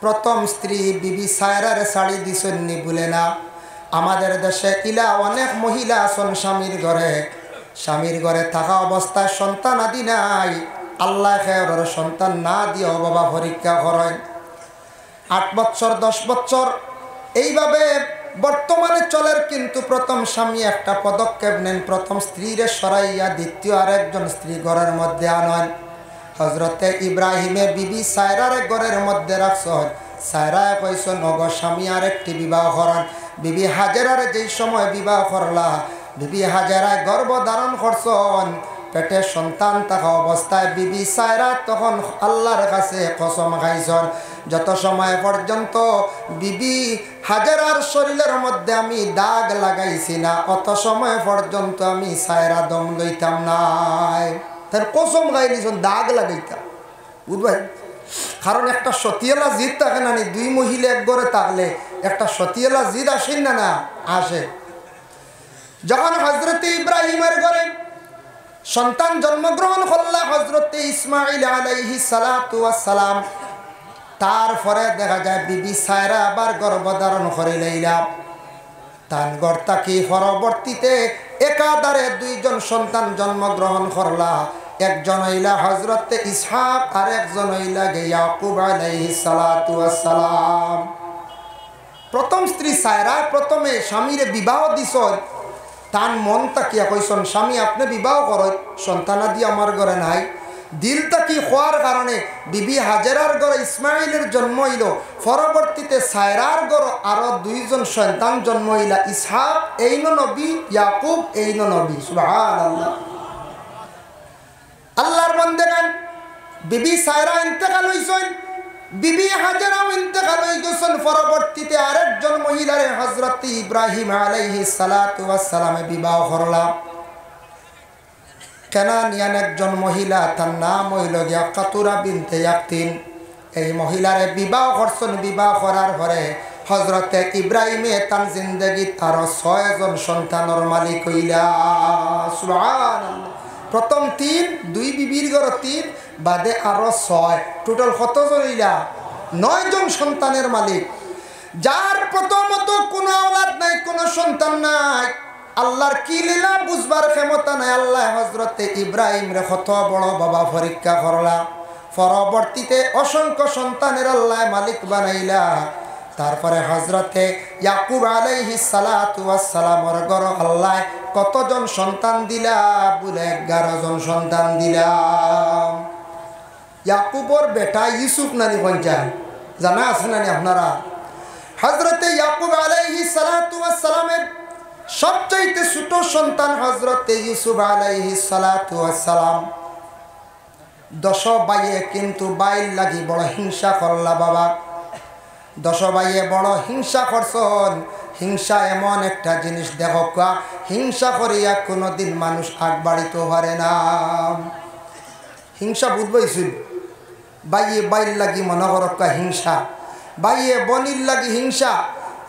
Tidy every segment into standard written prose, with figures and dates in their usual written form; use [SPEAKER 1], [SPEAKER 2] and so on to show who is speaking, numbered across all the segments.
[SPEAKER 1] প্রথম স্ত্রী বিবি সায়রার শাড়ি দিছেননি বলে না। আমাদের দেশে ইলা অনেক মহিলা আছেন স্বামীর ঘরে থাকা অবস্থায় সন্তান আদি নাই, আল্লাহ খেয়রের সন্তান না দিয়েও বাবা পরীক্ষা করেন। 8 বছর 10 বছর এইভাবে বর্তমানে চলের, কিন্তু প্রথম স্বামী একটা পদক্ষেপ নেন, প্রথম স্ত্রীরে সরাইয়া দ্বিতীয় আরেকজন স্ত্রী ঘরের মধ্যে আনেন। হজরতে ইব্রাহিমে বিবি সায়রার ঘরের মধ্যে রাখছেন। সায়রায় কইছেন ওগো স্বামী আরেকটি বিবাহ করেন। বিবি হাজেরার যেই সময় বিবাহ করলা, বিবি হাজেরায় গর্ভ ধারণ করছেন, পেটে সন্তান থাকা অবস্থায় বিবি সায়রা তখন আল্লাহর কাছে কসম খাইছেন, যত সময় পর্যন্ত বিবি হাজেরার শরীরের মধ্যে আমি দাগ লাগাইছি না, অত সময় পর্যন্ত আমি সায়রা দম লইতাম নাই। তার কসম গাইলিছেন দাগ লাগাইতাম, বুঝবেন? কারণ একটা সতিয়ালা জিদ থাকে না, দুই মহিলা এক ঘরে থাকলে একটা সতিয়ালা জিদ আসেন না, না আসে। যখন হজরতে ইব্রাহিমের ঘরে সন্তান জন্মগ্রহণ করলা হজরতে ইসমাইল আলাইহিস সালাতু ওয়াস সালাম, তারপরে দেখা যায় বিবি সায়রা আবার গর্ভধারণ করে লইলা। তার ঘর থাকি পরবর্তীতে একাধারে 2 জন সন্তান জন্মগ্রহণ করলা। একজন হইলা হজরতে ইসহাক আর একজন হইলা ইয়াকুব আলাইহিস সালাতু ওয়াস সালাম। প্রথম স্ত্রী সায়রা প্রথমে স্বামীরে বিবাহ দিছ, তার মন তাকিয়া কইসন স্বামী আপনি বিবাহ করো, সন্তানাদি আমার ঘরে নাই। দিল তাকি হওয়ার কারণে বিবি হাজেরার ঘরে ইসমাইলের জন্ম হইল, পরবর্তীতে সায়রার ঘর আরো 2 জন সন্তান জন্ম হইলা, ইসহাক এইনো নবী, ইয়াকুব এইনো নবী। সুবহানাল্লাহ। আল্লাহর বান্দাগণ, বিবি সায়রা ইন্তেকাল হইছেন, বিবি হাজেরাও ইন্তেকাল হয়ে গেছেন। পরবর্তীতে আরেকজন মহিলারে হযরত ইব্রাহিম আলাইহিস সালাতু ওয়াস সালামে বিবাহ করলাম। কেনানিয়ান একজন মহিলা, তার নাম হইল কাতুরা বিনতে ইয়াকতিন। এই মহিলারে বিবাহ করছেন। বিবাহ করার পরে হযরতে ইব্রাহিমে তার জিন্দগি তার 6 জন সন্তানের মালিক হইলা। সুবহানাল্লাহ। প্রথম 3, 2 বিবির ঘর 3, বাদে আরো 6, টোটাল কত জন হইলা? 9 জন সন্তানের মালিক। যার প্রথমত কোনো আওলাদ নাই, কোনো সন্তান নাই, আল্লাহর কি লীলা বুঝবার ক্ষমতা নাই। আল্লাহ হযরতে ইব্রাহিম রে কত বড় বাবা পরীক্ষা করলা, পরবর্তীতে অসংখ্য সন্তানের আল্লাহ মালিক বানাইলা। তারপরে হযরতে ইয়াকুব আলাইহিস সালাতু ওয়াস সালামের ঘর আল্লাহ কতজন সন্তান দিলা? বলে 11 জন সন্তান দিলা। ইয়াকুবর বেটা ইউসুফ নানি পঞ্চায় জানা আছে নানি আপনারা? হযরতে ইয়াকুব আলাইহিস সালাতু ওয়াস সালামের সবচাইতে ছোট সন্তান হযরতে ইউসুফ আলাইহিস সালাতু ওয়াস সালাম। 10 ভাইয়ে কিন্তু বাইর লাগি বড় হিংসা করলা বাবা। 10 ভাইয়ে বড় হিংসা করছন। হিংসা এমন একটা জিনিস, দেখো হিংসা করিয়া কোনোদিন মানুষ আগ বাড়িতে পারে না। হিংসা বুঝবাইছিল, বাইয়ে বাইর লাগি মনে করক্কা হিংসা, বাইয়ে বনির লাগি হিংসা।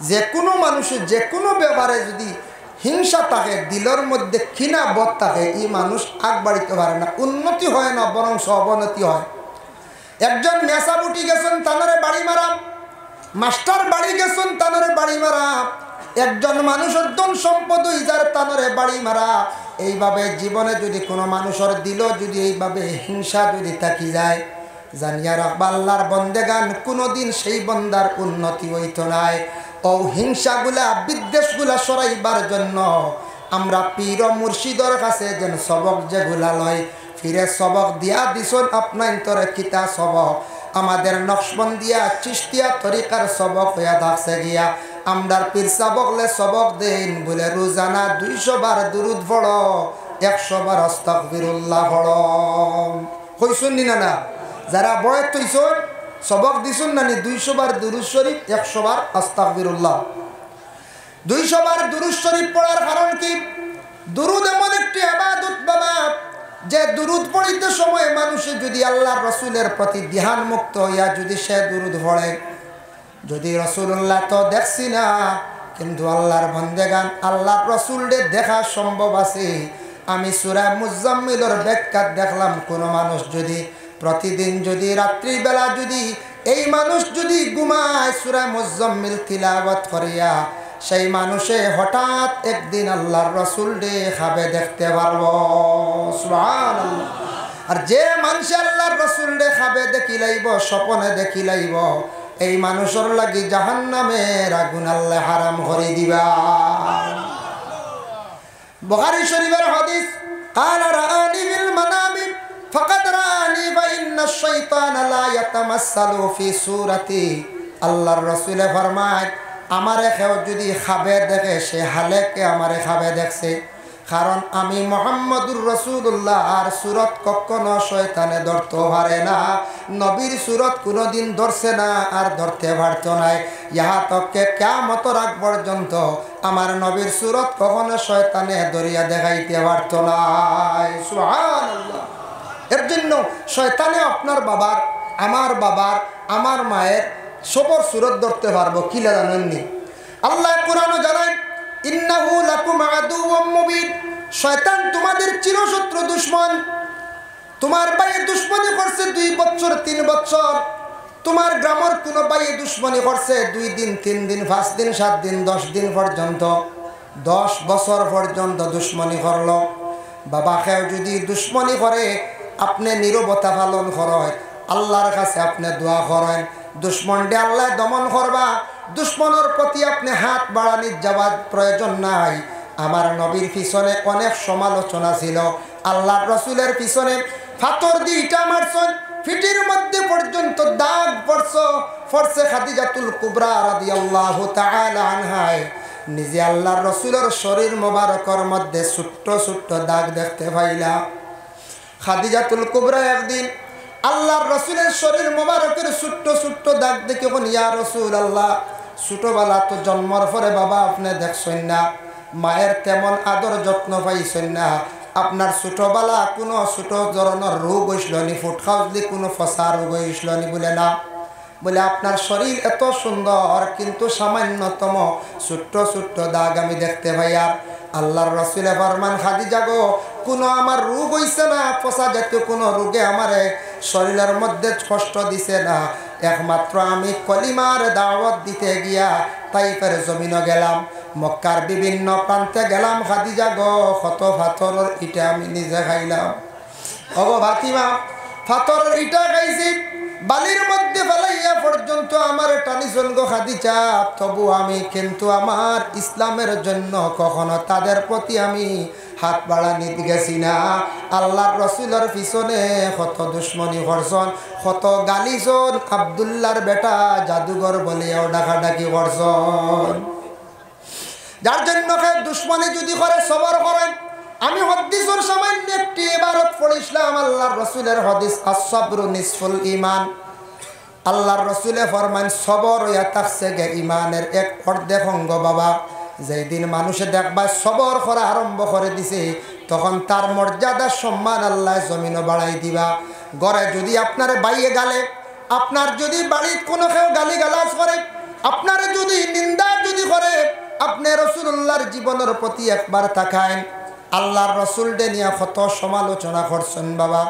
[SPEAKER 1] যে কোনো মানুষের যে কোনো ব্যাপারে যদি হিংসা থাকে, দিলের মধ্যে কিনা বোধ থাকে, এই মানুষ আগ বাড়িতে পারে না, উন্নতি হয় না, বরং অবনতি হয়। একজন মেসা বুটি গেছেন, তানরে বাড়ি মারা। মাস্টার বাড়ি গেছেন, তানরে বাড়ি মারা। একজন মানুষের ধন সম্পদ ইজার, তানরে বাড়ি মারা। এইভাবে জীবনে যদি কোনো মানুষের দিল যদি এইভাবে হিংসা যদি থাকি যায়, জানিয়া রাখবা আল্লাহর বন্দেগান কোনোদিন সেই বন্দার উন্নতি হইতো নাই। ও হিংসাগুলা বিদ্বেষগুলা সরাইবার জন্য আমরা পীর মুর্শিদর কাছে যেন সবক যেগুলা লয়, ফিরে সবক দিয়া দিছন আপনার তরে কিতা সবক আমাদের নকশবন্দিয়া চিশতিয়া তরিকার সবক হইয়া থাকছে গিয়া। আমরার পীর সাবকলে সবক দেন বলে রোজানা 200 বার দুরুদ পড়ো, 100 বার আস্তাগফিরুল্লাহ পড়ো। কইছুন নি না? যারা বয়স তৈছন সবক দিছুন না নি? 200 বার দুরুদ শরীফ, 100 বার আস্তাগফিরুল্লাহ। 200 বার দুরুদ শরীফ পড়ার কারণ কি? দুরুদ এমন একটি ইবাদত বাবা, যে দুরুদ পড়িতে সময় মানুষে যদি আল্লাহর রসুলের প্রতি ধ্যান মুক্ত হইয়া যদি সে দুরুদ পড়ে, যদি রসুল্লাহ তো দেখছি না, কিন্তু আল্লাহর বন্দেগান আল্লাহর রসুলদের দেখা সম্ভব আছে। আমি সূরা মুজাম্মিলের ব্যাখ্যা দেখলাম, কোনো মানুষ যদি প্রতিদিন যদি রাত্রিবেলা যদি এই মানুষ যদি ঘুমায় সূরা মুজাম্মিল তিলাওয়াত করিয়া সেই মানুষে হঠাৎ একদিন আল্লাহর রাসূল ডে খাবে দেখতে পারবো সুবহানাল্লাহ। আর যে মানুষ আল্লাহর রাসূল ডে খাবে দেখিলাইব স্বপ্নে দেখিলাইব এই মানুষের লাগি জাহান্নামের আগুন আল্লাহ হারাম করে দিবা। বুখারী শরীফের হাদিস قال رآني بالمنام فقد رآني فإن الشيطان لا يتمثل في صورتي। আল্লাহর রাসূল ফরমায় আমারে কেউ যদি খাবে দেখে সে হালেকে আমারে খাবে দেখছে, কারণ আমি মুহাম্মদুর রাসূলুল্লাহ আর সুরত কখনো শয়তানে ধরতে পারে না, নবীর সুরত কোনোদিন ধরছে না আর ধরতে পারতো নাই। ইহা তককে কিয়ামতের আগ পর্যন্ত আমার নবীর সুরত কখনো শয়তানে ধরিয়া দেখাইতে পারতো না। সুবহানাল্লাহ। এর জন্য শয়তানে আপনার বাবার, আমার বাবার, আমার মায়ের সবর সুরত ধরতে পারবো কি জানেননি? আল্লাহ কোরআনে জানায় ইন্নাহু লাকুম আদুউম মুবিন, শয়তান তোমাদের চিরশত্রু দুশমন। তোমার ভাইয়ে দুশমনি করছে 2 বছর 3 বছর, তোমার গ্রামের কোনো ভাইয়ে দুশমনি করছে 2 দিন 3 দিন 5 দিন 7 দিন 10 দিন পর্যন্ত, 10 বছর পর্যন্ত দুশমনি করলো। বাবাকেও যদি দুশমনি করে আপনি নীরবতা পালন করেন, আল্লাহর কাছে আপনি দোয়া করেন, দুশমনকে আল্লাহ দমন করবা। দুশমনের প্রতি আপনি হাত বাড়ানির যাওয়ার প্রয়োজন নাই। আমার নবীর পিছনে অনেক সমালোচনা ছিল, আল্লাহর রাসূলের পিছনে পাথর দিয়ে ইটা মারছেন, ফিটির মধ্যে পর্যন্ত দাগ পড়ছে। খাদিজাতুল কুবরা রাদিয়াল্লাহু তাআলা আনহা নিজে আল্লাহর রাসূলের শরীর মোবারকের মধ্যে ছোট্ট ছোট্ট দাগ দেখতে পাইলা। খাদিজাতুল কুবরা একদিন আল্লাহর রাসূলের শরীর মোবারকের ছোট্ট ছোট্ট দাগ দেখে কোন ইয়া রাসূলুল্লাহ, ছোটবেলা তো জন্মর পরে বাবা আপনি দেখছেন না, মায়ের তেমন আদর যত্ন পাইছেন না, আপনার ছোটবেলা কোনো ছোট ধরনের রোগ হইছিল নি, ফুট খাওয়ালি কোনো ফসা রোগ হইছিল নি? বলে না। বলে আপনার শরীর এত সুন্দর কিন্তু সামান্যতম ছোট্ট ছোট্ট দাগ আমি দেখতে পাই। আর আল্লাহর রাসূল ফরমান খাদিজা গো, কোনো আমার রোগ হইছে না, ফসা জাতীয় কোনো রোগে আমারে শরীরের মধ্যে কষ্ট দিছে না, একমাত্র আমি কলিমার দাওয়াত দিতে গিয়া তাইফের জমিনে গেলাম, মক্কার বিভিন্ন প্রান্তে গেলাম। খাদিজা গো, কত পাথরের ইটা আমি নিজে খাইলাম। ওগো ফাতিমা, পাথরের ইটা খাইছি, বালির মধ্যে ফেলাইয়া পর্যন্ত আমার টানিছন গো খাদিজা, তবু আমি কিন্তু আমার ইসলামের জন্য কখনো তাদের প্রতি আমি হাত বাড়ানি গেছি না। আল্লাহর রাসূলের পিছনে কত দুশমনি করছন, কত গালিছন, আব্দুল্লাহর বেটা জাদুঘর বলিয়াও ডাকাডাকি করছন। যার জন্য দুশমনি যদি করে সবর করেন। আমি হাদিসের সামান্য একটি ইবারত পড়িছিলাম, আল্লাহর রাসূলের হাদিস, আস-সাবরু নিসফুল ঈমান। আল্লাহর রাসূলে ফরমান সবর ইয়া থাকছে গে ঈমানের এক অর্ধেক অঙ্গ বাবা। যেই দিন মানুষে দেখবা সবর করা আরম্ভ করে দিছে, তখন তার মর্যাদা সম্মান আল্লাহ জমিনও বাড়াই দিবা। ঘরে যদি আপনার বাইয়ে গালে, আপনার যদি বাড়ির কোনো কেউ গালি গালাজ করে, আপনার যদি নিন্দা যদি করে, আপনি রাসূলুল্লাহর জীবনের প্রতি একবার তাকায়। আল্লাহর রাসূলকে নিয়ে কত সমালোচনা করছেন বাবা।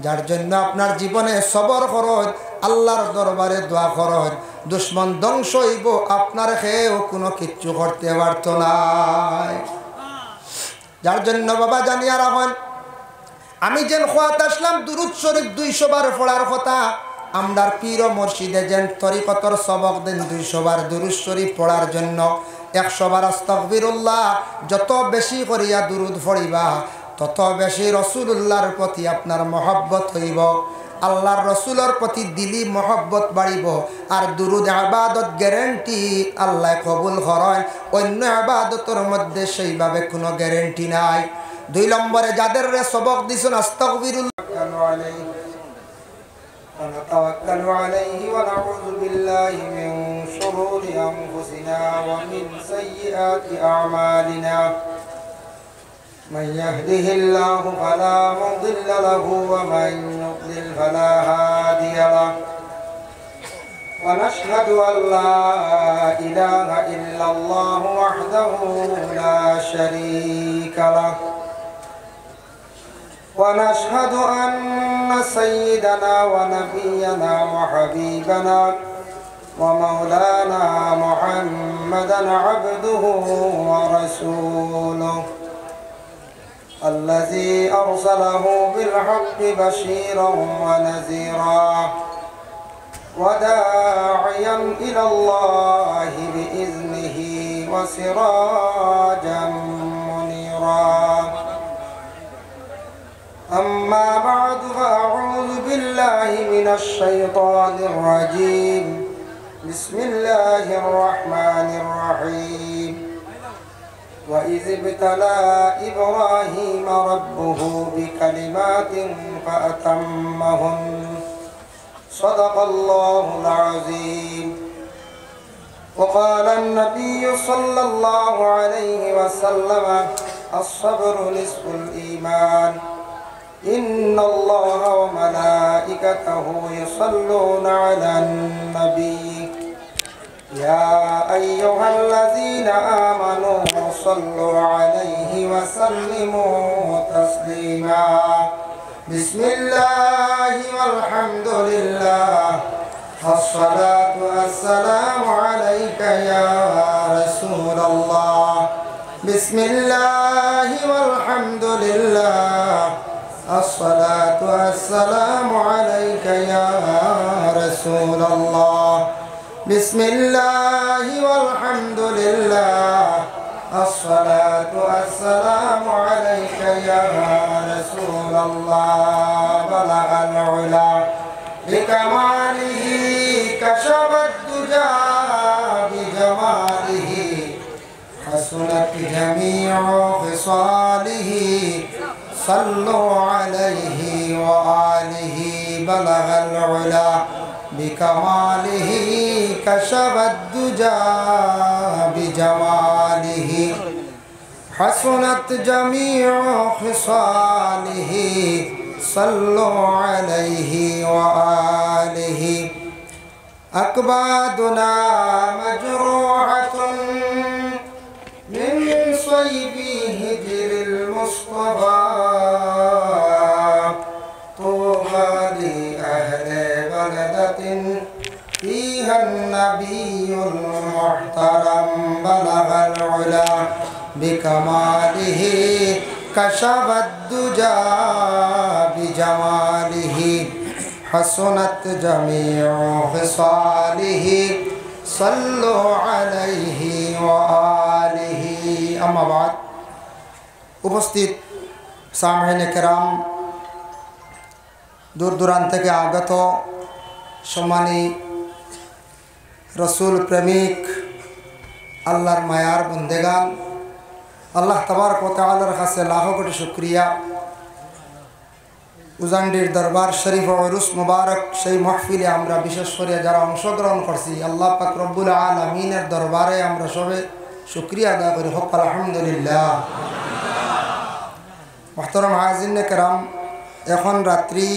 [SPEAKER 1] যার জন্য আপনার জীবনে সবর করুন, আল্লাহর দরবারে দোয়া করুন, দুশমন ধ্বংস হইব, আপনার কেউ কোনো কিচ্ছু করতে পারত না। যার জন্য বাবা জানিয়া রাখুন, আমি যেন খোয়াত আসলাম দুরুদ শরীফ 200 বার পড়ার কথা, আমরার পীর ও মুর্শিদে যেন তরিকতর সবক দেন 200 বার দুরুদ শরীফ পড়ার জন্য, 100 বার আস্তাগফিরুল্লাহ। যত বেশি করিয়া দুরুদ পড়িবা তত বেশি রাসূলুল্লাহর প্রতি আপনার মহব্বত হইব, আল্লাহর রাসূলের প্রতি দিলি মহব্বত বাড়িব। আর দুরুদ ইবাদত গ্যারান্টি আল্লাহ কবুল করেন, অন্য ইবাদতের মধ্যে সেইভাবে কোনো গ্যারান্টি নাই। 2 নম্বরে যাদের সবক দিছেন আস্তাগফিরুল্লাহ ونتوكل عليه ونعوذ بالله من شرور أنفسنا ومن سيئات أعمالنا من يهده الله فلا مضل له ومن يضلل فلا هادي له ونشهد أن لا إله إلا الله وحده لا شريك له ونشهد أن سيدنا ونبينا وحبيبنا ومولانا محمدا عبده ورسوله الذي أرسله بالحق بشيرا ونذيرا وداعيا إلى الله بإذنه وسراجا منيرا أما بعد فأعوذ بالله من الشيطان الرجيم بسم الله الرحمن الرحيم وإذ ابتلى إبراهيم ربه بكلمات فأتمهن صدق الله العظيم وقال النبي صلى الله عليه وسلم الصبر نصف الإيمان إن الله وملائكته يصلون على النبي يا أيها الذين آمنوا صلوا عليه وسلموا تسليما بسم الله والحمد لله الصلاة والسلام عليك يا رسول الله بسم الله والحمد لله الصلاة والسلام عليك يا رسول الله بسم الله والحمد لله الصلاة والسلام عليك يا رسول الله بلغ العلا بكماله كشف الدجى بجماله حسنت جميع خصاله صلوا عليه وآله بلغ العلا بكماله كشف الدجى بجماله حسنت جميع خصاله صلوا عليه وآله أكبادنا مجروحة من صيب هجر المصطفى طوبى لأهل بلدة فيها النبي المحترم بلغ العلا بكماله كشف الدجى بجماله حسنت جميع خصاله صلوا عليه وآله أما بعد উপস্থিত সামঈনে কেরাম দূর দূরান্ত থেকে আগত সম্মানী রসুল প্রেমিক আল্লাহর মায়ার বন্দেগান আল্লাহ তাবারক ওয়া তাআলার কাছে লাখো কোটি শুকরিয়া উজান্ডির দরবার শরীফ ও উরুস মুবারক সেই মাহফিলে আমরা বিশেষ করে যারা অংশগ্রহণ করছি আল্লাহ পাক রব্বুল আলামিনের দরবারে আমরা সবে শুকরিয়া আদায় করি হক আলহামদুলিল্লাহ মুহতারাম হাজিরিনে কেরাম এখন রাত্রি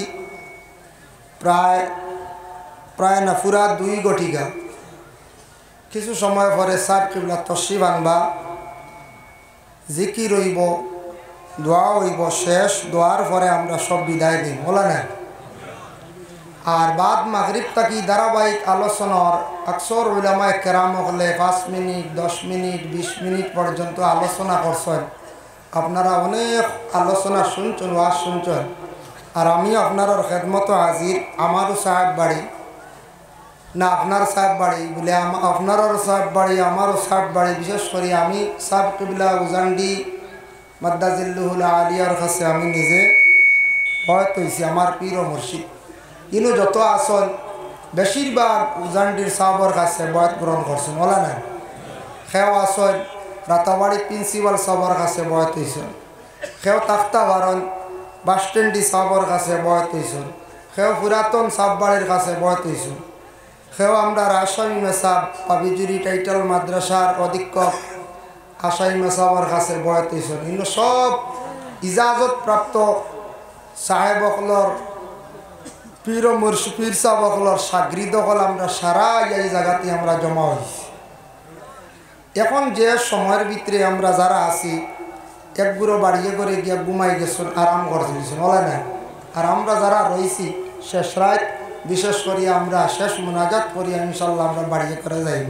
[SPEAKER 1] প্রায় না পুরা 2 ঘটিকা কিছু সময় পরে সাহেব কিবলা তশরিফ আনবা জিকির হইব দোয়া হইব শেষ দোয়ার পরে আমরা সব বিদায় দিই বলা না আর বাদ মাগরিব থাকি ধারাবাহিক আলোচনার আকসর উলামায়ে কেরাম হলে 5 মিনিট 10 মিনিট 20 মিনিট পর্যন্ত আলোচনা করছেন আপনারা অনেক আলোচনা শুনছেন ওয়াজ শুনছেন আর আমি আপনার খেদমত হাজির আমারও সাহেব বাড়ি না আপনার সাহেব বাড়ি বলে আপনারও সাহেব বাড়ি আমারও সাহেব বাড়ি বিশেষ করে আমি সাহেব কিবলা উজান্ডি মাদ্দাজিল্লুহুল আলিয়ার কাছে আমি নিজে বয়ত হয়েছি আমার পীর ও মুর্শিদ কিন্তু যত আসল বেশিরভাগ উজান্ডির সাহবর কাছে বয়ত গ্রহণ করছেন বলা না সেও আসল রাতাবাড়ি প্রিন্সিপাল সাহবর কাছে বয়ত হয়েছেন সেও তাক্তা বারণ বাস স্ট্যান্ডি সাহবর কাছে বয়ত হয়েছেন সেও পুরাতন সাহবাড়ির কাছে বয়ত হয়েছেন সেও আমরা আসামি মেসাব পাবিজুরি টাইটেল মাদ্রাসার অধীক্ষক আসামি মেসাবর কাছে বয়ত হয়েছেন কিন্তু সব ইজাজত প্রাপ্ত সাহেবকলর পীর মুর্শিদ পীর সাহেবকলর সাগরিদকল আমরা সারা এই জায়গাতে আমরা জমা হয়েছি। এখন যে সময়ের ভিতরে আমরা যারা আছি এক গুঁড়ো বাড়িয়ে করে গিয়া ঘুমাই গেছেন, আরাম করছেন বলে না। আর আমরা যারা রয়েছি শেষ রাত, বিশেষ করে আমরা শেষ মোনাজাত করি ইনশাল্লাহ আমরা বাড়িয়ে করে যাইব।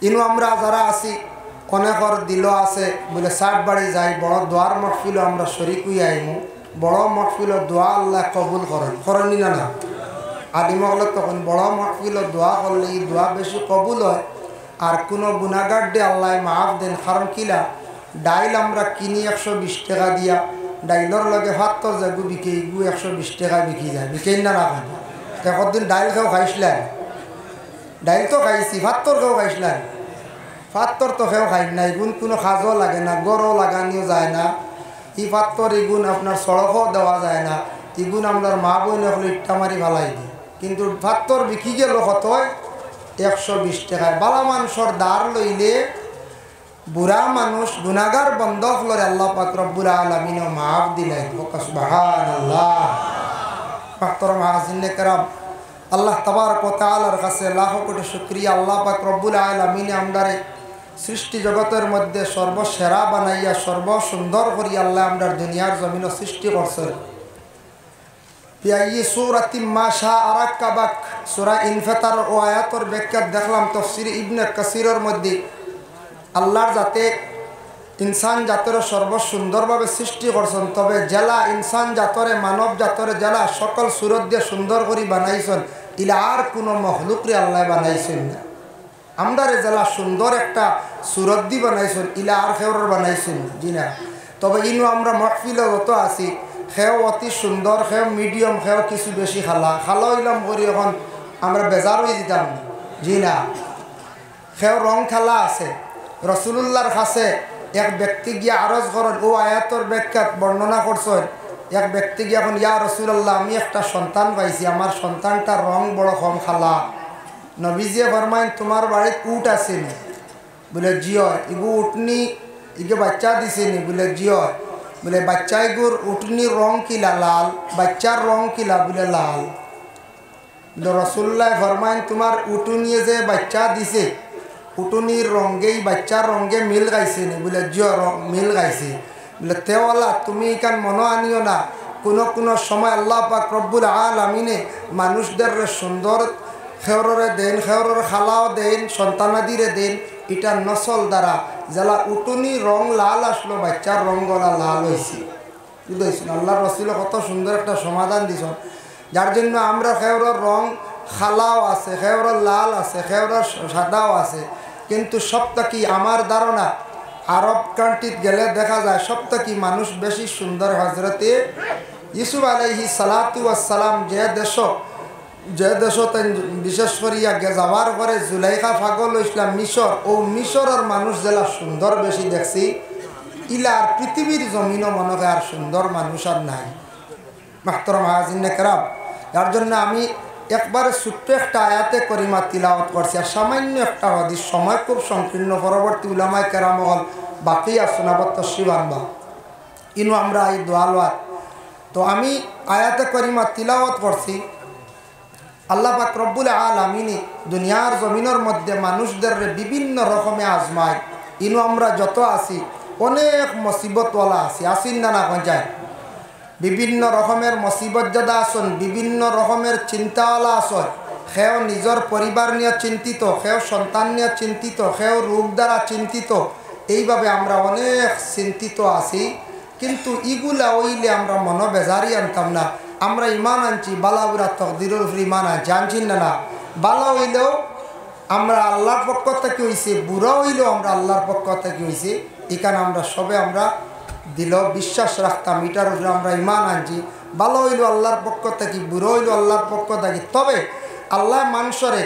[SPEAKER 1] ইনু আমরা যারা আছি অনেকর দিল আছে বলে 60 বাড়ি যাই, বড় দোয়ার মহফিলও আমরা শরিক হয়ে আইমু। বড় মহফিলও দোয়া আল্লাহ কবুল করেন, করেনি না? আলিমগল তখন বড় মহফিলও দোয়া করলে এই দোয়া বেশি কবুল হয়। আর কোনো গুনাহগার দিয়ে আল্লাহ মাফ দেন। কারণ কিলা ডাইল আমরা কিনি 120 টাকা দিয়া, ডাইলর লগে ভাতর যাগু বিকে গু 120 টাকা বিকি যায়, বিকেই না রাখেন। একদিন ডাইল খেয়েও খাইছিলেন, ডাইল তো খাইছি, ভাতর খেয়েও খাইছিলেন। পাত্তর তো খেয়েও খাই না, এগুন কোনো খাজও লাগে না, গড়ও লাগানিও যায় না। ই পাত্তর এগুন আপনার সড়কও দেওয়া যায় না, এগুন আপনার মা বই হলে ইট্টা মারি ভালাই দিই। কিন্তু পাত্তর বিকি গেল কত 120 টাকায়। বালা মানুষের দাঁড় লইলে বুড়া মানুষ গুনাহগার বন্ধ হলরে আল্লাহ পাক রব্বুল আলামিনও মাফ দিলেন। সুবহানাল্লাহ। মুহতারাম হাজিরিনে কেরাম, আল্লাহ তাবারক ওয়া তাআলার কাছে লাখ কোটি শুকরিয়া। আল্লাহ পাক রব্বুল আলামিন আমরারে সৃষ্টি জগতের মধ্যে সর্বসেরা বানাইয়া সর্বসুন্দর করিয়া আল্লাহ আমরার দুনিয়ার জমিনও সৃষ্টি করছেন। পিয়াই সূরাতিম মা শাআ রাক্কাবাক, সূরা ইনফিতার ও আয়াতের ব্যাখ্যা দেখলাম তাফসীর ইবনে কাসিরের মধ্যে আল্লাহর যাতে ইনসান জাতের সর্বসুন্দরভাবে সৃষ্টি করছেন। তবে জেলা ইনসান জাতরে মানব জাতরে জেলা সকল সুরত দিয়ে সুন্দর করে বানাইছেন, ইলা আর কোনো মখলুকরে আল্লাহ বানাইছেন না। আমরারে জেলা সুন্দর একটা সুরত দিয়ে বানাইছেন, ইলা আর খেউর বানাইছেন জি না। তবে ইনু আমরা মহফিলে যত আছি খেও অতি সুন্দর, খেও মিডিয়াম, খেও কিছু বেশি খালা হইলাম করি এখন আমরা বেজার হয়ে দিতাম জি না। খেও রং খেলা আছে। রসুলুল্লাহর কাছে এক ব্যক্তি গিয়া আরজ করেন, ও আয়াতর ব্যাখ্যাত বর্ণনা করছেন। এক ব্যক্তি গিয়া এখন, ইয়া রসুল্লাহ আমি একটা সন্তান পাইছি, আমার সন্তানটার রং বড় কম খালা। নবীজিয়ে ফরমাইন তোমার বাড়িতে উট আছে নি? বলে জি হয়। ইগু উঠনি ইগে বাচ্চা দিছে নি? বলে জি হয়। বলে বাচ্চা ইগুর উঠনির রং কিলা? লাল। বাচ্চার রং কিলা? বলে লাল। রসুল্লাহ ফরমাইন তোমার উটুনিয়ে যে বাচ্চা দিছে উটুনির রঙেই বাচ্চার রঙে মিল গাইছে নি? বলে জিও মিল গাইছে। বলে তেওয়ালা তুমি এখান মনে আনিও না, কোনো কোনো সময় আল্লাহ পাক রব্বুল আলামিনে মানুষদের সুন্দর খেওরে দেন, খেওরের খালাও দেন, সন্তানাদিরে দেন। এটা নসল দ্বারা যারা উটুনি রং লাল আসলো, বাচ্চার রং গলা লাল হয়েছে। বুঝেছেন? আল্লাহ রসুল কত সুন্দর একটা সমাধান দিছেন, যার জন্য আমরা খেওরের রং খালাও আছে, খেওরের লাল আছে, খেওরের সাদাও আছে। কিন্তু সবটা কি আমার ধারণা আরব কান্ট্রিত গেলে দেখা যায় সবটা কি মানুষ বেশি সুন্দর। হজরতে ইউসুফ আলাইহিস সালাতু ওয়াস সালাম যে দেশ বিশেষ করিয়া যাওয়ার পরে জুলাইখা পাগল ইসলাম মিশর, ও মিশরের মানুষ জেলা সুন্দর বেশি দেখছি। ইলার পৃথিবীর জমিনও মনে হয় আর সুন্দর মানুষ আর নাই। মুহতারাম হাজিরিনে কেরাম, যার জন্য আমি একবারে ছোট্ট একটা আয়াতে করিমা তিলাওয়াত করছি আর সামান্য একটা হাদিস। সময় খুব সংকীর্ণ, পরবর্তী উলামায়ে কেরাম হল বাকি আসনাবত তশরিফানবা ইনু আমরা এই দোয়ালওয়াত। তো আমি আয়াতে করিমা তিলাওয়াত করছি। আল্লাহ পাক রব্বুল আলামিন দুনিয়ার জমিনের মধ্যে মানুষদের বিভিন্ন রকমে আজমায়। ইনু আমরা যত আছি অনেক মুসিবতওয়ালা আছি, আসিন না না যায়। বিভিন্ন রকমের মুসিবত যাদা আসন, বিভিন্ন রকমের চিন্তাওয়ালা আসন। সেও নিজের পরিবার নিয়ে চিন্তিত, সেও সন্তান নিয়ে চিন্তিত, সেও রোগ দ্বারা চিন্তিত। এইভাবে আমরা অনেক চিন্তিত আছি। কিন্তু ইগুলা ওইলে আমরা মনো বেজারি আনতাম না। আমরা ইমান আনছি, বালাউরা তকদিরের উপর ইমান আনছি, আনছি না না। বালা হইলেও আমরা আল্লাহর পক্ষ থেকে হয়েছে, বুড়া হইলেও আমরা আল্লাহর পক্ষ থেকে হয়েছে। এখানে আমরা সবে আমরা দিল বিশ্বাস রাখতাম, এটার উপরে আমরা ইমান আনছি। ভালো হইল আল্লাহর পক্ষ থেকে, বুড়ো হইল আল্লাহর পক্ষ থেকে। তবে আল্লাহ মানুষরে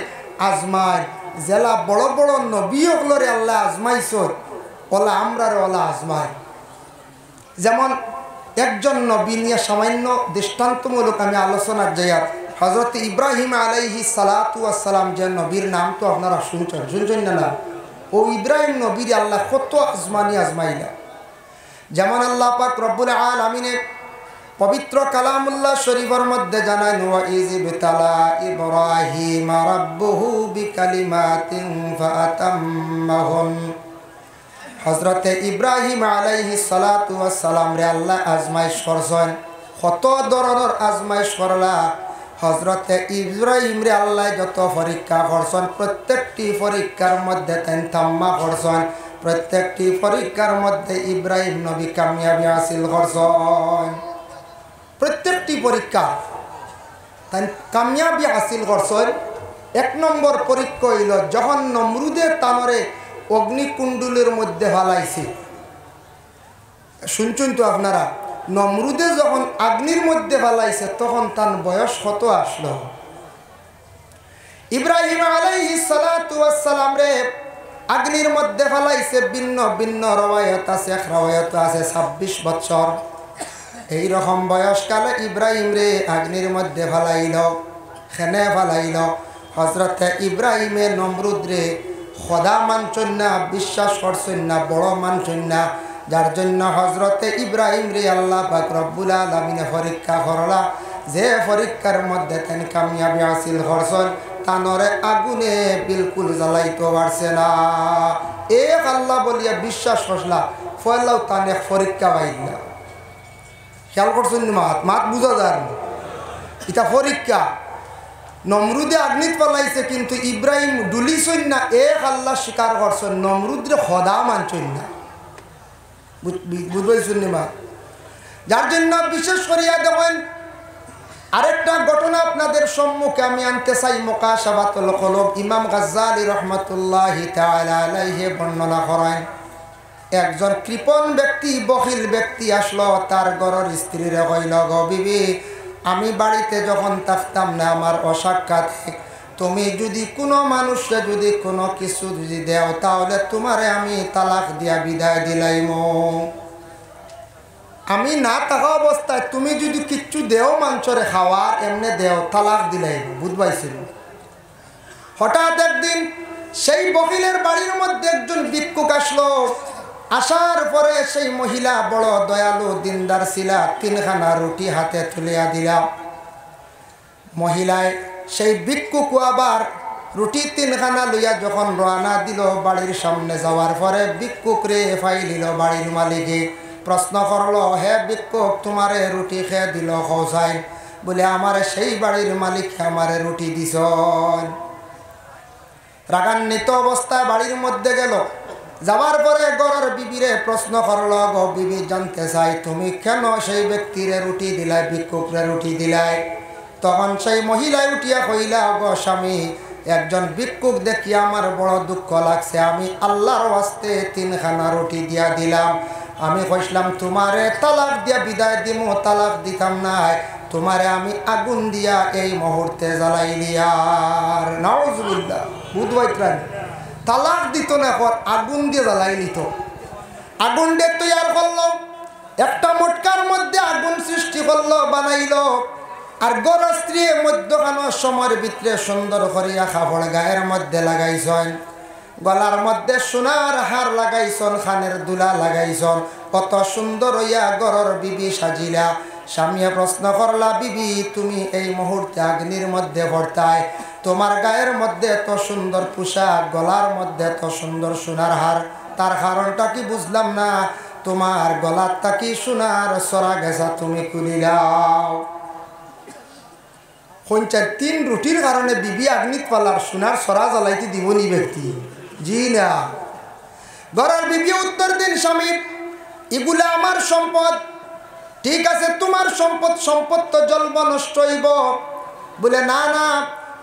[SPEAKER 1] আজমায়, জেলা বড় বড় নবী ওগুলোরে আল্লাহ আজমাইছ, ওলা আমরারে ওলা আজমায়। যেমন একজন নবী নিয়ে সামান্য দৃষ্টান্তমূলক আমি আলোচনার যাই। হজরত ইব্রাহিম আলাইহিস সালাতু ওয়াস সালাম যে নবীর নাম তো আপনারা শুনছেন না? ও ইব্রাহিম নবীর আল্লাহ কত আজমানি আজমাইলা। যেমন আল্লাহ পাক রব্বুল আলামিনের পবিত্র কালামুল্লাহ শরীফের মধ্যে জানায়, ওয়া ইয বিতালা ইব্রাহিম রাব্বুহু বিকালিমাতিন ফাতাম্মাহুন। হজরতে ইব্রাহিম আলাইহিস সালাতু ওয়াস সালাম রে আল্লাহ আজমাইশ করছেন। কত ধরনের আজমাইশ করলা। হজরতে ইব্রাহিম রে আল্লাহ যত পরীক্ষা করছেন, প্রত্যেকটি পরীক্ষার মধ্যে তেন তাম্মা করছেন। প্রত্যেকটি পরীক্ষার মধ্যে ইব্রাহিম নবী কামিয়াবি হাসিল করছেন। প্রত্যেকটি পরীক্ষা তাই কামিয়াবি হাসিল করছেন। এক নম্বর পরীক্ষা হইল যখন নমরুদের তানরে অগ্নিকুণ্ডলের মধ্যে ফালাইছে। শুনছেন তো আপনারা, নমরুদে যখন আগ্নির মধ্যে ফালাইছে তখন তার বয়স কত আসলো? ইব্রাহিম আলাইহিস সালাতু ওয়াস সালাম রে আগ্নির মধ্যে ফালাইছে। ভিন্ন ভিন্ন রওয়ায়াত আছে, এক রওয়ায়াত আছে 26 বছর। এই রকম বয়সকালে ইব্রাহিম রে আগ্নির মধ্যে ফালাইল। খেনে ফালাইল হজরতে ইব্রাহিমে নমরুদ রে খোদা মানছেন না, বিশ্বাস করছেন না, বড় মানছেন না। যার জন্য হজরতে ইব্রাহিম রে আল্লাহ পাক রব্বুল আলামিনে পরীক্ষা করলা। যে পরীক্ষার মধ্যে তেন কামিয়াবি হাসিল করছেন, তানরে আগুনে বিলকুল জ্বালাইতে পারছে না। এক আল্লাহ বলিয়া বিশ্বাস করলা, ফয়লাও তানে পরীক্ষা পাইলা। খেয়াল করছেন মাত বুঝা যায় না, এটা পরীক্ষা। নমরুদে আগ্নিত পালাইছে কিন্তু ইব্রাহিম ডুলিছেন না, এক আল্লাহ স্বীকার করছেন, নমরুদরে খোদা মানছেন না। বুঝবেন মা? যার জন্য বিশেষ করিয়া দেখেন আরেকটা ঘটনা আপনাদের সম্মুখে আমি আনতে চাই। মুকাশাফাতুল কুলুব ইমাম গাজ্জালী রাহমাতুল্লাহি তাআলা আলাইহি বর্ণনা করেন। একজন কৃপণ ব্যক্তি, বখিল ব্যক্তি আসলো তার ঘরের স্ত্রীরে কইল, গো বিবি, আমি বাড়িতে যখন থাকতাম না আমার অসাক্ষাতে তুমি যদি কোনো মানুষকে যদি কোনো কিছু যদি দেও তাহলে তোমারে আমি তালাক দিয়া বিদায় দিলাইম। আমি না থাকা অবস্থায় তুমি যদি কিচ্ছু দেও মানুষরে খাওয়ার এমনি দেও, তালাক দিলাইম। বুঝবাইছিল? হঠাৎ একদিন সেই বকিলের বাড়ির মধ্যে একজন ভিক্ষুক আসলো। আসার পরে সেই মহিলা বড় দয়ালু দিনদার ছিলা, 3খানা রুটি হাতে তুলিয়া দিলাম। মহিলায় সেই ভিক্ষুক আবার রুটি 3খানা লইয়া যখন রওনা দিল বাড়ির সামনে যাওয়ার পরে ভিক্ষুক রে ফাইলিল বাড়ির মালিকে। প্রশ্ন করলো, হে ভিক্ষুক, তোমারে রুটি খেয়ে দিল খোসাই? বলে, আমারে সেই বাড়ির মালিক আমারে রুটি দিছ। রাগান্বিত অবস্থায় বাড়ির মধ্যে গেল। যাওয়ার পরে ঘরের বিবিরে প্রশ্ন করলো, গো বিবি, জানতে চাই তুমি কেন সেই ব্যক্তিরে রুটি দিলাই, ভিক্ষুকরে রুটি দিলাই? তখন সেই মহিলায় উঠিয়া কইলা, গো স্বামী, একজন ভিক্ষুক দেখিয়া আমার বড় দুঃখ লাগছে, আমি আল্লাহর ওয়াস্তে 3খানা রুটি দিয়া দিলাম। আমি কইলাম তোমারে তালাক দিয়া বিদায় দিমু, তালাক দিতাম নাই, তোমারে আমি আগুন দিয়া এই মুহূর্তে জ্বালাইলি। আর নাউজুবিল্লাহ, বুধবাইত্রান তালাক দিত না, আগুন দিয়ে জ্বালাই নিত। আগুন দিয়ে তৈয়ার করলো, একটা মটকার মধ্যে আগুন সৃষ্টি করলো, বানাইলো। আর গর স্ত্রী মধ্যখানোর সময়ের ভিতরে সুন্দর করিয়া কাপড় গায়ের মধ্যে লাগাইছেন, গলার মধ্যে সোনার হার লাগাইছন, খানের দুলা লাগাইছন। কত সুন্দর হইয়া গরর বিবি সাজিলা। স্বামীয়ে প্রশ্ন করলা, বিবি, তুমি এই মুহূর্তে অগ্নির মধ্যে ভর্তায়, তোমার গায়ের মধ্যে এত সুন্দর পোশাক, গলার মধ্যে এত সুন্দর সোনার হার, তার কারণটা কি বুঝলাম না। তোমার গলারটা কি সোনার সরা গেছা, তুমি খুলিলাও। পঞ্চায়েত 3 রুটির কারণে বিবি আগ্নিত পালার সোনার সরা জ্বালাইতে দিবনি ব্যক্তি? জি না। ঘরের বিবি উত্তর দিন, স্বামী, এগুলা আমার সম্পদ। ঠিক আছে, তোমার সম্পদ তো জ্বলব, নষ্ট হইব। বলে, না না,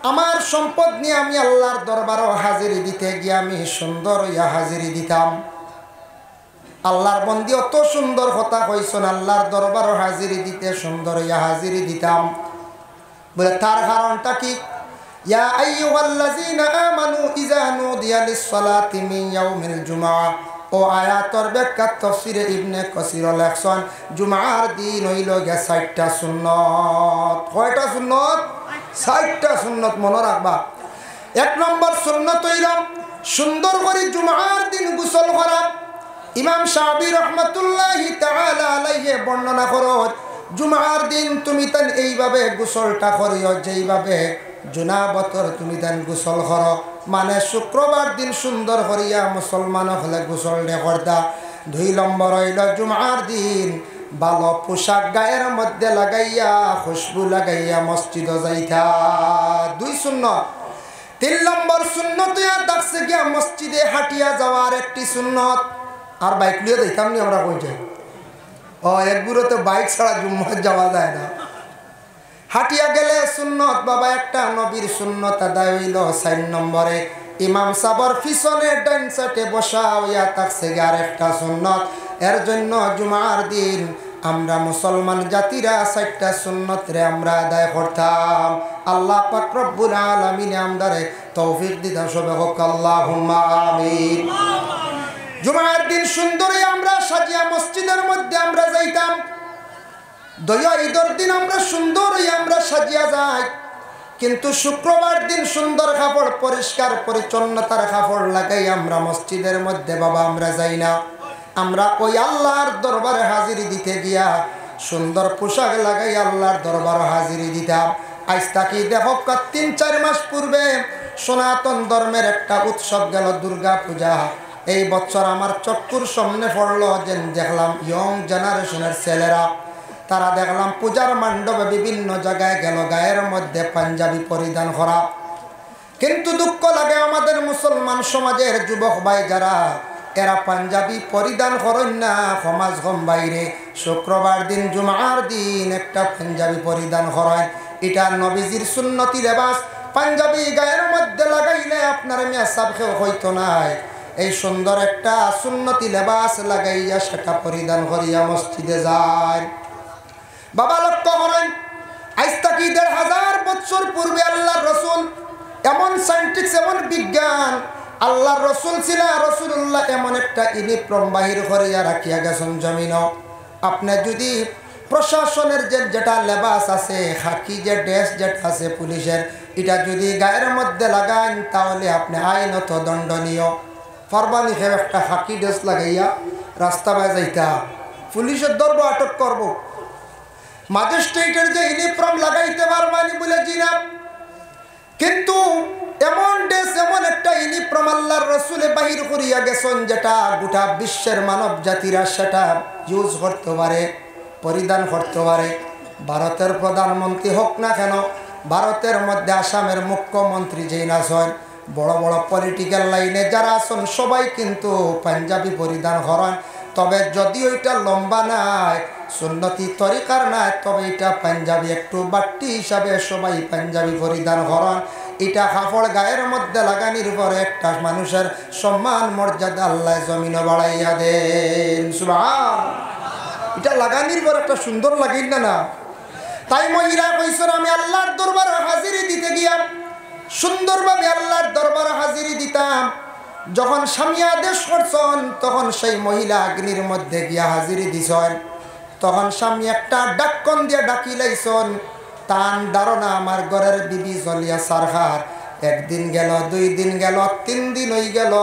[SPEAKER 1] আমার সম্পদ নিয়ে আমি আল্লাহর দরবারও হাজিরি দিতে গিয়ে আমি সুন্দর ইয়া হাজিরি দিতাম। আল্লাহর বন্দি অত সুন্দর কথা কইছেন, আল্লাহর দরবারও হাজিরি দিতে সুন্দর ইয়া হাজিরি দিতাম। বলে, তার কারণটা কি? ইয়া আইয়ুহাল্লাযীনা আমানু ইযা নুদিয়া লিস-সালাতি মিন ইয়াউমিল জুমআহ। ও আয়াতর ব্যাখ্যা তাফসীরে ইবনে কাসীর লেখছেন, জুমার দিন হইল গে 60টা সুন্নত। কয়টা সুন্নত? 60টা সুন্নত। মনে রাখবা। 1 নম্বর সুন্নত হইল সুন্দর করে জুমার দিন গোসল করা। ইমাম শাফি রাহমাতুল্লাহি তাআলা আলাইহি বর্ণনা করো, জুমার দিন তুমি তান এইভাবে গোসলটা করিও যেইভাবে জুনাবতর তুমি দেন গোসল কর, মানে শুক্রবার দিন সুন্দর করিয়া মুসলমান হলে গোসল নে করদা। 2 নম্বর হইল জুমার দিন ভালো পোশাক গায়ের মধ্যে লাগাইয়া খুশবু লাগাইয়া মসজিদে যাইতা, 2 সুন্নত। 3 নম্বর সুন্নত দেখছে গিয়া মসজিদে হাঁটিয়া যাওয়ার একটি সুন্নত। আর বাইক লিয়ে যাইতাম নি আমরা, কই যাই একগুলো তো বাইক ছাড়া জুম্মাত যাওয়া যায় না। হাঁটিয়া গেলে সুন্নত বাবা একটা, নবীর সুন্নত আদায় হইল। 4 নম্বরে ইমাম সাবর পিছনে ডান সাইডে বসা হইয়া থাকছে আর একটা সুন্নত। এর জন্য জুমার দিন আমরা মুসলমান জাতিরা 4টা সুন্নত রে আমরা আদায় করতাম। আল্লাহ পাক রব্বুল আলামিন আমদারে তৌফিক দিতা, সবে হোক আল্লাহুম্মা আমিন। জুমার দিন সুন্দরই আমরা সাজিয়া মসজিদের মধ্যে আমরা যাইতাম। দয়া ঈদের দিন আমরা সুন্দরই আমরা সাজিয়া যাই, কিন্তু শুক্রবার দিন সুন্দর কাপড় পরিষ্কার পরিচ্ছন্নতার কাপড় লাগাই আমরা মসজিদের মধ্যে বাবা আমরা যাই না। আমরা ওই আল্লাহর দরবারে হাজিরি দিতে গিয়া সুন্দর পোশাক লাগাই আল্লাহর দরবারে হাজিরি দিতাম। আজ তাকি দেখো 3-4 মাস পূর্বে সনাতন ধর্মের একটা উৎসব গেল, দুর্গা পূজা। এই বছর আমার চক্ষুর সামনে পড়লো যে দেখলাম ইয়ং জেনারেশনের ছেলেরা, তারা দেখলাম পূজার মণ্ডপে বিভিন্ন জায়গায় গেল গায়ের মধ্যে পাঞ্জাবি পরিধান করা। কিন্তু দুঃখ লাগে আমাদের মুসলমান সমাজের যুবক ভাই যারা, এরা পাঞ্জাবি পরিধান করেন না সমাজ কম বাইরে। শুক্রবার দিন জুমার দিন একটা পাঞ্জাবি পরিধান করেন, এটা নবীজির সুন্নতি লেবাস। পাঞ্জাবি গায়ের মধ্যে লাগাইলে আপনার মিয়া সাবকেও হইতো নাই। এই সুন্দর একটা সুন্নতি লেবাস লাগাইয়া সেটা পরিধান করিয়া মসজিদে যায়। বাবা লক্ষ্য করেন, আজ থেকে 1500 বছর পূর্বে আল্লাহর রসুল এমন সায়েন্টিস্ট, এমন বিজ্ঞান, আল্লাহর রসুল ছিল রসুল্লাহ এমন একটা ইউনিফর্ম বাহির করিয়া রাখিয়া গেছেন জমিন। আপনি যদি প্রশাসনের যেটা লেবাস আছে, খাকি যে ড্রেস যেটা আছে পুলিশের, এটা যদি গায়ের মধ্যে লাগান তাহলে আপনি আইনত দণ্ডনীয়। ফরবানি খেয়ে একটা খাকি ড্রেস লাগাইয়া রাস্তা বাই যাইতা, পুলিশের ধরবো, আটক করবো। ম্যাজিস্ট্রেটের যে ইউনিফর্ম লাগাইতে পারবানি বলে জিনা, কিন্তু এমন ড্রেস, এমন একটা ইউনিফর্ম আল্লাহর রসুলে বাহির করিয়া গেছেন যেটা গোটা বিশ্বের মানব জাতিরা সেটা ইউজ করতে পারে, পরিধান করতে পারে। ভারতের প্রধানমন্ত্রী হোক না কেন, ভারতের মধ্যে আসামের মুখ্যমন্ত্রী যেই আছেন, বড় বড় পলিটিক্যাল লাইনে যারা আছেন সবাই কিন্তু পাঞ্জাবি পরিধান করেন। তবে যদিও এটা লম্বা নাই, সুন্নতি তরিকার নাই, তবে এটা পাঞ্জাবি একটু বাট্টি হিসাবে সবাই পাঞ্জাবি পরিধান করেন। এটা কাপড় গায়ের মধ্যে লাগানির পরে একটা মানুষের সম্মান মর্যাদা আল্লাহ জমিনে বাড়াইয়া দেন। সুবহান, এটা লাগানির পর একটা সুন্দর লাগিল না। তাই মহিলা কইছেন আমি আল্লাহর দরবারে হাজিরি দিতে গিয়া সুন্দরভাবে আল্লাহর দরবারে হাজিরি দিতাম। যখন স্বামী আদেশ করছেন তখন সেই মহিলা অগ্নির মধ্যে গিয়া হাজিরি দিছেন। তখন স্বামী একটা ডাক্কন দিয়ে ডাকি লাইছেন, তান ধারণা আমার ঘরের বিবি জ্বলিয়া সারহার। 1 দিন গেল, 2 দিন গেল, 3 দিন হয়ে গেল।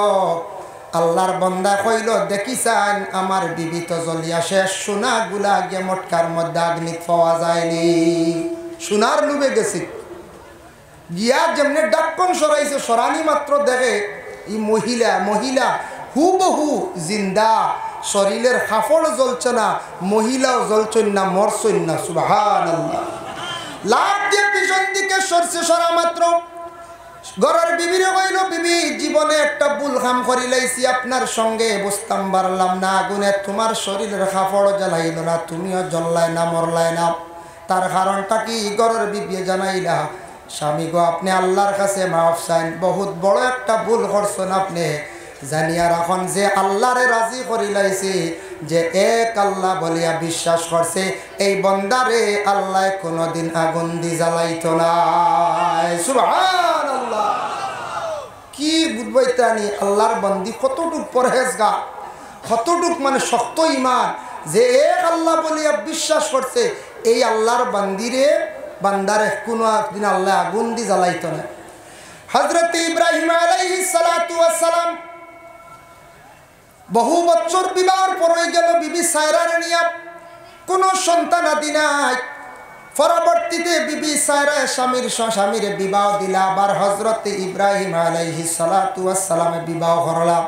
[SPEAKER 1] আল্লাহর বন্দা কইল দেখিছেন আমার বিবি তো জ্বলিয়া শেষ, সোনাগুলা গিয়ে মটকার মধ্যে অগ্নি পাওয়া যায়নি। সোনার লুবে গেছি গিয়া যেমনি ডাক্কন সরাইছে, সরানি মাত্র দেখে এই মহিলা হুবহু জিন্দা, শরীরের কাপড় জ্বলছে না, মহিলাও জ্বলছেন না, মরছেন না। সুবহানাল্লাহ। লাভ দিয়ে পিছন দিকে সরছে, সরা মাত্র ঘরের বিবিরে কইল বিবি জীবনে একটা ভুল কাম করি লাইছি, আপনার সঙ্গে বুঝতাম পারলাম না, আগুনে তোমার শরীরের কাপড় জ্বালাইল না, তুমিও জ্বললাই না, মরলাই না। তার কারণটা কি ঘরের বিবি জানাইলা, স্বামী গো আপনি আল্লাহর কাছে মাফ চাইন, বহুত বড় একটা ভুল করছেন আপনি। জানিয়া রাখন যে আল্লাহরে রাজি করি লাইছে, যে এক আল্লাহ বলিয়া বিশ্বাস করছে, এই বন্দারে আল্লাহ কোনদিন আগুন দি জ্বালাইতো না। সুবহানাল্লাহ। কি বুঝবাইতানি আল্লাহর বন্দি কতটুক পরহেজগার, কতটুক মানে শক্ত ইমান, যে এক আল্লাহ বলিয়া বিশ্বাস করছে, এই আল্লাহর বান্দারে কোনো একদিন আল্লাহ আগুন দি জ্বালাইতো না। হযরত ইব্রাহিম আলাইহিস সালাতু ওয়াস সালাম বহু বছর বিবাহর পর হয়ে গেল, বিবি সায়রার নিয়া কোনো সন্তান আদি নাই। পরবর্তীতে বিবি সায়রা স্বামীর বিবাহ দিলা, আবার হযরত ইব্রাহিম আলাইহিস সালাতু ওয়াস সালামে বিবাহ করলা।